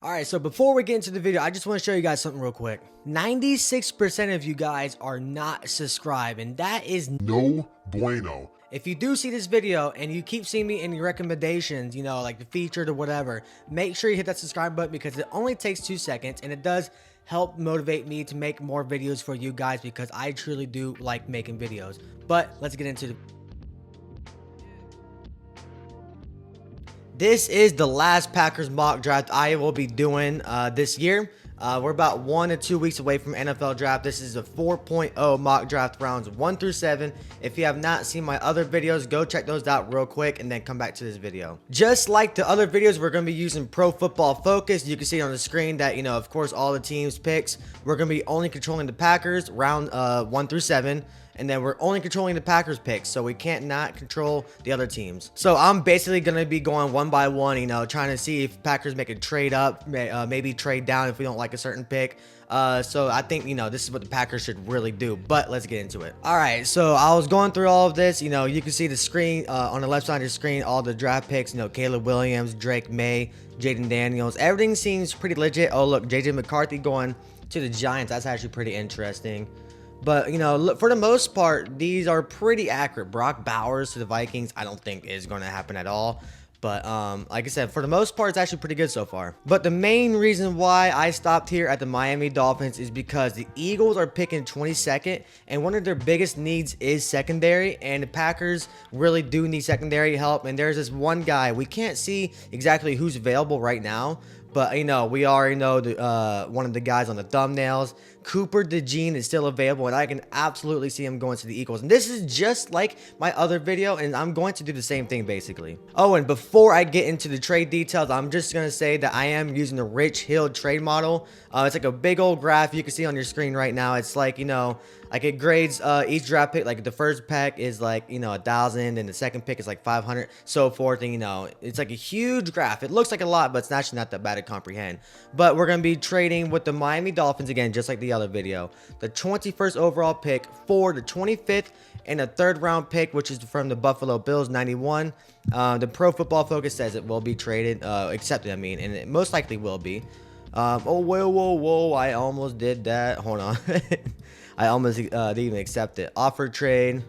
Alright, so before we get into the video, I just want to show you guys something real quick. 96% of you guys are not subscribed, and that is No bueno. if you do see this video and you keep seeing me in your recommendations, like the featured or whatever, make sure you hit that subscribe button because it only takes 2 seconds and it does help motivate me to make more videos for you guys because I truly do like making videos. But let's get into the This is the last Packers mock draft I will be doing this year. We're about 1 to 2 weeks away from NFL draft. This is a 4.0 mock draft rounds 1 through 7. If you have not seen my other videos, go check those out real quick and then come back to this video. Just like the other videos, we're going to be using Pro Football Focus. You can see on the screen that, of course, all the teams picks. We're going to be only controlling the Packers round 1 through 7. And then we're only controlling the Packers picks, so we can't not control the other teams. So I'm basically going to be going one by one, trying to see if Packers make a trade up, maybe trade down if we don't like a certain pick. So I think, this is what the Packers should really do, but let's get into it. All right, so I was going through all of this. You can see the screen on the left side of the screen, all the draft picks, Caleb Williams, Drake May, Jaden Daniels. Everything seems pretty legit. Oh, look, JJ McCarthy going to the Giants. That's actually pretty interesting. But, for the most part, these are pretty accurate. Brock Bowers to the Vikings, I don't think is going to happen at all. But, like I said, for the most part, it's actually pretty good so far. But the main reason why I stopped here at the Miami Dolphins is because the Eagles are picking 22nd, and one of their biggest needs is secondary, and the Packers really do need secondary help. And there's this one guy, we can't see exactly who's available right now, but, we already know one of the guys on the thumbnails. Cooper DeJean is still available, and I can absolutely see him going to the Eagles. And this is just like my other video, and I'm going to do the same thing, basically. Oh, and before I get into the trade details, I'm just going to say that I am using the Rich Hill trade model. It's like a big old graph you can see on your screen right now. It's like, like it grades each draft pick. Like the first pick is like, 1,000, and the second pick is like 500, so forth. And, it's like a huge graph. It looks like a lot, but it's actually not that bad to comprehend. But we're going to be trading with the Miami Dolphins again, just like the other video. The 21st overall pick for the 25th and a third round pick, which is from the Buffalo Bills, 91. The Pro Football Focus says it will be traded, accepted, and it most likely will be. Oh, whoa, I almost did that. Hold on. I almost didn't even accept it. Offer trade.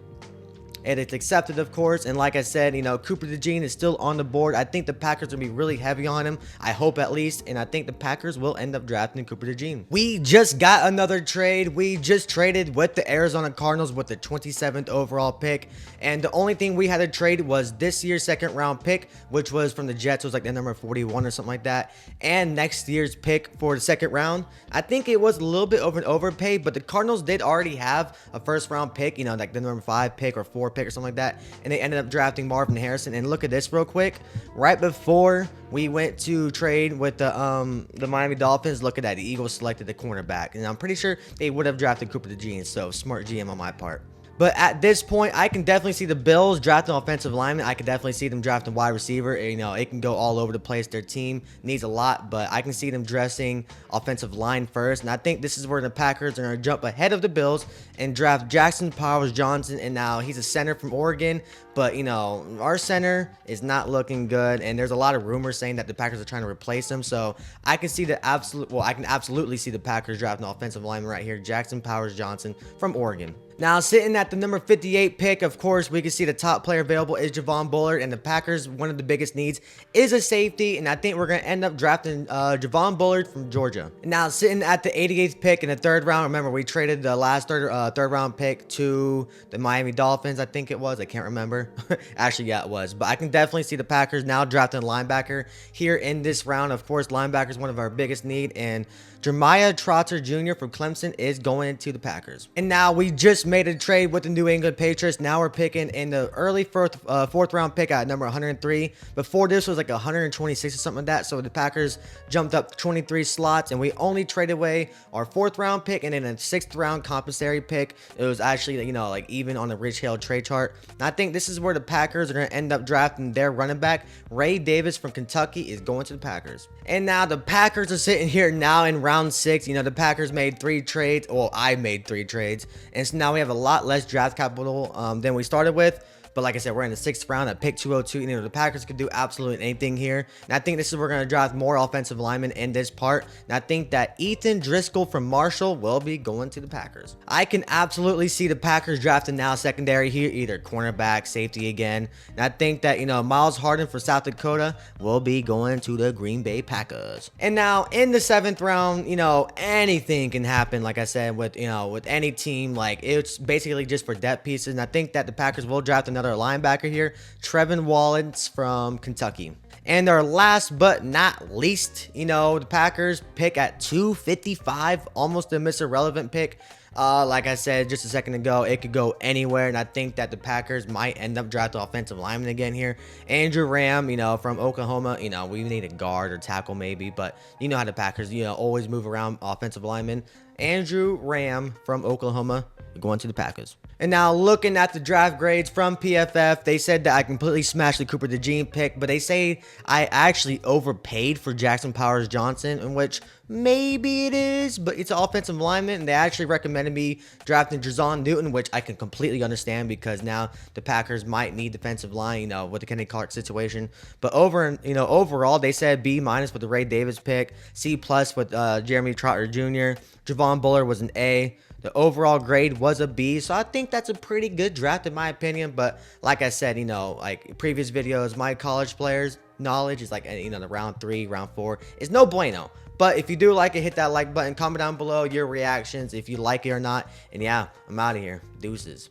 And it's accepted, of course. And like I said, Cooper DeJean is still on the board. I think the Packers will be really heavy on him. I hope at least. And I think the Packers will end up drafting Cooper DeJean. We just got another trade. We just traded with the Arizona Cardinals with the 27th overall pick. And the only thing we had to trade was this year's second round pick, which was from the Jets. It was like the number 41 or something like that. And next year's pick for the second round. I think it was a little bit of an overpay, but the Cardinals did already have a first round pick, like the number 5 pick or 4 pick or something like that, and they ended up drafting Marvin Harrison. And look at this real quick, right before we went to trade with the Miami Dolphins, look at that, the Eagles selected the cornerback, and I'm pretty sure they would have drafted Cooper DeJean. So smart GM on my part. But at this point, I can definitely see the Bills drafting offensive lineman. I can definitely see them drafting wide receiver. It can go all over the place. Their team needs a lot, but I can see them dressing offensive line first. And I think this is where the Packers are going to jump ahead of the Bills and draft Jackson Powers Johnson. And now he's a center from Oregon. But, our center is not looking good. And there's a lot of rumors saying that the Packers are trying to replace him. So I can see I can absolutely see the Packers drafting an offensive lineman right here, Jackson Powers Johnson from Oregon. Now, sitting at the number 58 pick, of course, we can see the top player available is Javon Bullard, and the Packers, one of the biggest needs is a safety, and I think we're going to end up drafting Javon Bullard from Georgia. Now, sitting at the 88th pick in the third round, remember, we traded the last third round pick to the Miami Dolphins, I think it was. I can't remember. Actually, yeah, it was. But I can definitely see the Packers now drafting a linebacker here in this round. Of course, linebacker is one of our biggest need, and Jeremiah Trotter Jr. from Clemson is going into the Packers. And now we just made a trade with the New England Patriots. Now we're picking in the early fourth round pick at number 103. Before this was like 126 or something like that. So the Packers jumped up 23 slots, and we only traded away our 4th round pick and then a 6th round compensatory pick. It was actually, like even on the Rich Hill trade chart. And I think this is where the Packers are going to end up drafting their running back. Ray Davis from Kentucky is going to the Packers. And now the Packers are sitting here now in round 6. The Packers made 3 trades. Well, I made 3 trades. And so now we have a lot less draft capital than we started with. But like I said, we're in the 6th round at pick 202. You know, the Packers could do absolutely anything here. And I think this is where we're going to draft more offensive linemen in this part. And I think that Ethan Driscoll from Marshall will be going to the Packers. I can absolutely see the Packers drafting now secondary here, either cornerback, safety again. And I think that, you know, Miles Harden for South Dakota will be going to the Green Bay Packers. And now in the 7th round, you know, anything can happen. Like I said, with, you know, with any team, like it's basically just for depth pieces. And I think that the Packers will draft another linebacker here, Trevin Wallace from Kentucky. And our last but not least, you know, the Packers pick at 255, almost a Mr. Relevant pick. Like I said just a second ago, it could go anywhere, and I think that the Packers might end up drafting offensive lineman again here. Andrew Ram, you know, from Oklahoma. You know, we need a guard or tackle maybe, but you know how the Packers, you know, always move around offensive linemen. Andrew Ram from Oklahoma going to the Packers. And now looking at the draft grades from PFF, they said that I completely smashed the Cooper DeJean pick, but they say I actually overpaid for Jackson Powers Johnson, in which maybe it is, but it's an offensive lineman, and they actually recommended me drafting Drazon Newton, which I can completely understand because now the Packers might need defensive line, you know, with the Kenny Clark situation. But overall, they said B- with the Ray Davis pick, C+ with Jeremy Trotter Jr., Javon Buller was an A. The overall grade was a B, so I think that's a pretty good draft in my opinion. But like I said, you know, like previous videos, my college players knowledge is like, you know, the round 3, round 4 is no bueno. But if you do like it, hit that like button, comment down below your reactions if you like it or not. And yeah, I'm out of here. Deuces.